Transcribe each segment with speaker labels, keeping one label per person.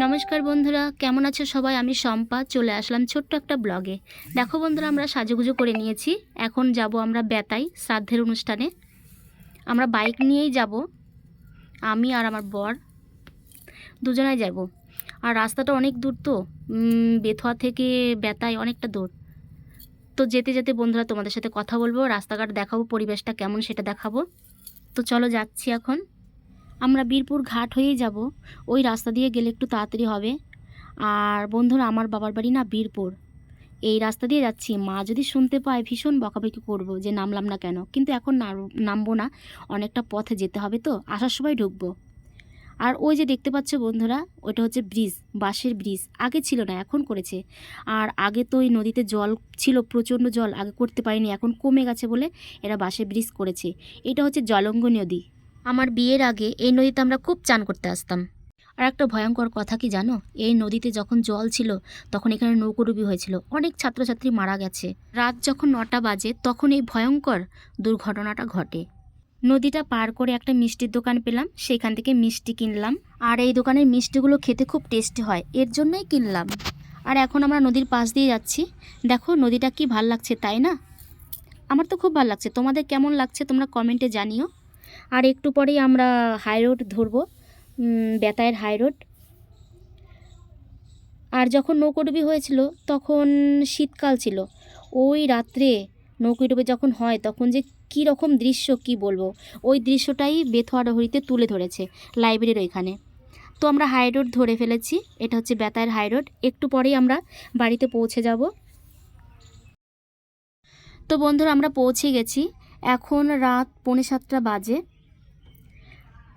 Speaker 1: নমস্কার বন্ধুরা, কেমন আছো সবাই? আমি শম্পা চলে আসলাম ছোট্ট একটা ব্লগে। দেখো বন্ধুরা, আমরা সাজুগুজু করে নিয়েছি। এখন যাব আমরা বেতাই শ্রাদ্ধের অনুষ্ঠানে। আমরা বাইক নিয়েই যাব, আমি আর আমার বর দুজনাই যাব। আর রাস্তাটা অনেক দূর তো, বেথুয়া থেকে বেতাই অনেকটা দূর। তো যেতে যেতে বন্ধুরা তোমাদের সাথে কথা বলবো, রাস্তাঘাট দেখাবো, পরিবেশটা কেমন সেটা দেখাবো। তো চলো যাচ্ছি এখন। আমরা বীরপুর ঘাট হয়েই যাব, ওই রাস্তা দিয়ে গেলে একটু তাড়াতাড়ি হবে। আর বন্ধুরা, আমার বাবার বাড়ি না বীরপুর, এই রাস্তা দিয়ে যাচ্ছি। মা যদি শুনতে পায় ভীষণ বকাবকি করবো যে নামলাম না কেন, কিন্তু এখন নামবো না, অনেকটা পথে যেতে হবে, তো আসার সময় ঢুকবো। আর ওই যে দেখতে পাচ্ছ বন্ধুরা, ওইটা হচ্ছে ব্রিজ, বাঁশের ব্রিজ। আগে ছিল না, এখন করেছে। আর আগে তো ওই নদীতে জল ছিল, প্রচণ্ড জল, আগে করতে পারিনি, এখন কমে গেছে বলে এরা বাঁশের ব্রিজ করেছে। এটা হচ্ছে জলঙ্গ নদী। আমার বিয়ের আগে এই নদীতে আমরা খুব চান করতে আসতাম। আর একটা ভয়ঙ্কর কথা কি জানো, এই নদীতে যখন জল ছিল তখন এখানে নৌকোডুবি হয়েছিল, অনেক ছাত্রছাত্রী মারা গেছে। রাত যখন 9টা বাজে তখন এই ভয়ঙ্কর দুর্ঘটনাটা ঘটে। নদীটা পার করে একটা মিষ্টির দোকান পেলাম, সেখান থেকে মিষ্টি কিনলাম। আর এই দোকানের মিষ্টিগুলো খেতে খুব টেস্টি হয়, এর জন্যই কিনলাম। আর এখন আমরা নদীর পাশ দিয়ে যাচ্ছি। দেখো নদীটা কি ভাল লাগছে, তাই না? আমার তো খুব ভালো লাগছে, তোমাদের কেমন লাগছে তোমরা কমেন্টে জানিও। আর একটু পরেই আমরা হাই রোড ধরবো, বেতায়ের হাই রোড। আর যখন নৌকোডুবি হয়েছিল তখন শীতকাল ছিল, ওই রাত্রে নৌকোডুবি যখন হয় তখন যে কী রকম দৃশ্য কি বলবো, ওই দৃশ্যটাই বেথুয়া ডহরিতে তুলে ধরেছে লাইব্রেরির ওইখানে। তো আমরা হাই রোড ধরে ফেলেছি, এটা হচ্ছে বেতায়ের হাই রোড। একটু পরেই আমরা বাড়িতে পৌঁছে যাব। তো বন্ধুরা, আমরা পৌঁছে গেছি, এখন রাত 6:45 বাজে।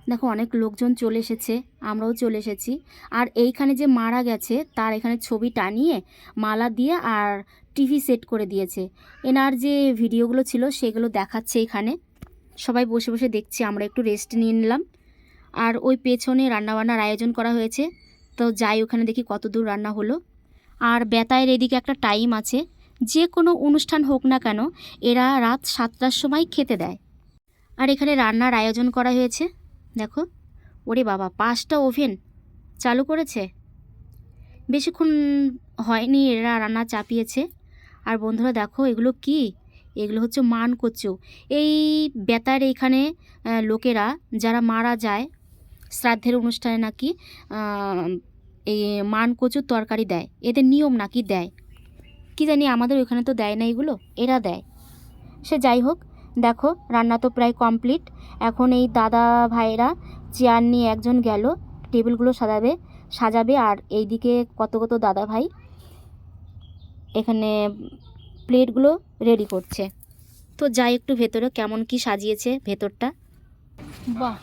Speaker 1: দেখো অনেক লোকজন চলে এসেছে, আমরাও চলে এসেছি। আর এইখানে যে মারা গেছে তার এখানে ছবি টানিয়ে মালা দিয়ে আর টিভি সেট করে দিয়েছে। এনার যে ভিডিওগুলো ছিল সেগুলো দেখাচ্ছে এখানে, সবাই বসে বসে দেখছে, আমরা একটু রেস্ট নিয়ে নিলাম। আর ওই পেছনে রান্নাবান্নার আয়োজন করা হয়েছে, তো যাই ওখানে দেখি কত দূর রান্না হলো। আর বেতায়ের এদিকে একটা টাইম আছে, যে কোনো অনুষ্ঠান হোক না কেন এরা রাত 7টার সময় খেতে দেয়। আর এখানে রান্নার আয়োজন করা হয়েছে, দেখো। ওরে বাবা, 5টা ওভেন চালু করেছে, বেশিক্ষণ হয়নি এরা রান্না চাপিয়েছে। আর বন্ধুরা দেখো এগুলো কি, এগুলো হচ্ছে মানকচু। এই বেতার এইখানে লোকেরা যারা মারা যায় শ্রাদ্ধের অনুষ্ঠানে নাকি এই মানকচুর তরকারি দেয়, এদের নিয়ম নাকি দেয়, কি জানি, আমাদের ওইখানে তো দেয় না, এগুলো এরা দেয়। সে যাই হোক, দেখো রান্না তো প্রায় কমপ্লিট। এখন এই দাদা ভাইরা চেয়ার নিয়ে একজন গেল টেবিলগুলো সাজাবে। আর এইদিকে কত কত দাদা ভাই এখানে প্লেটগুলো রেডি করছে। তো যাই একটু ভেতরে কেমন কি সাজিয়েছে ভেতরটা। বাহ,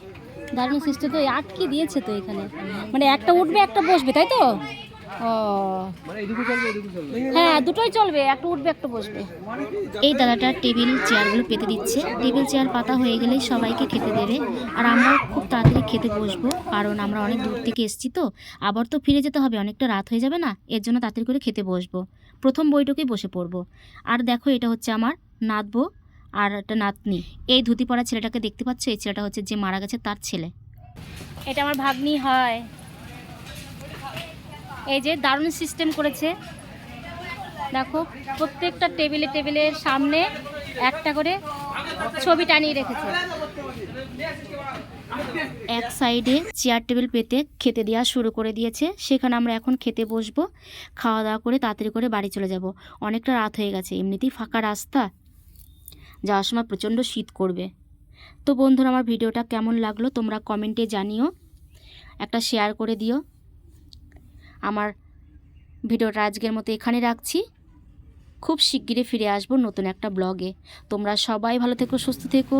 Speaker 1: দারুণ সিস্টেম তো, আটকে দিয়েছে তো এখানে, মানে একটা উঠবে একটা বসবে, তাই তো? ও হ্যাঁ, দুটোই চলবে, একটা উঠবে একটা বসবে। এই দাদাটা টেবিল চেয়ারগুলো পেতে দিচ্ছে, টেবিল চেয়ার পাতা হয়ে গেলেই সবাইকে খেতে দেবে। আর আমরাও খুব তাড়াতাড়ি খেতে বসবো, কারণ আমরা অনেক দূর থেকে এসেছি, তো আবার তো ফিরে যেতে হবে, অনেকটা রাত হয়ে যাবে না, এর জন্য তাড়াতাড়ি করে খেতে বসবো, প্রথম বৈঠকেই বসে পড়বো। আর দেখো এটা হচ্ছে আমার নাতবো আর একটা নাতনি। এই ধুতি পরা ছেলেটাকে দেখতে পাচ্ছ, এই ছেলেটা হচ্ছে যে মারা গেছে তার ছেলে। এটা আমার ভাগ্নি হয়। এই যে দারুণ সিস্টেম করেছে, দেখো প্রত্যেকটা টেবিলের সামনে একটা করে ছবি টানিয়ে রেখেছে। এক সাইডে চেয়ার টেবিল পেতে খেতে দেওয়া শুরু করে দিয়েছে, সেখানে আমরা এখন খেতে বসবো। খাওয়া দাওয়া করে তাড়াতাড়ি করে বাড়ি চলে যাব, অনেকটা রাত হয়ে গেছে, এমনিতেই ফাঁকা রাস্তা, যাওয়ার সময় প্রচণ্ড শীত করবে। তো বন্ধুরা, আমার ভিডিওটা কেমন লাগলো তোমরা কমেন্টে জানিও, একটা শেয়ার করে দিও। আমার ভিডিওটা আজকের মতো এখানে রাখছি, খুব শিগগিরই ফিরে আসবো নতুন একটা ব্লগে। তোমরা সবাই ভালো থেকো, সুস্থ থেকো।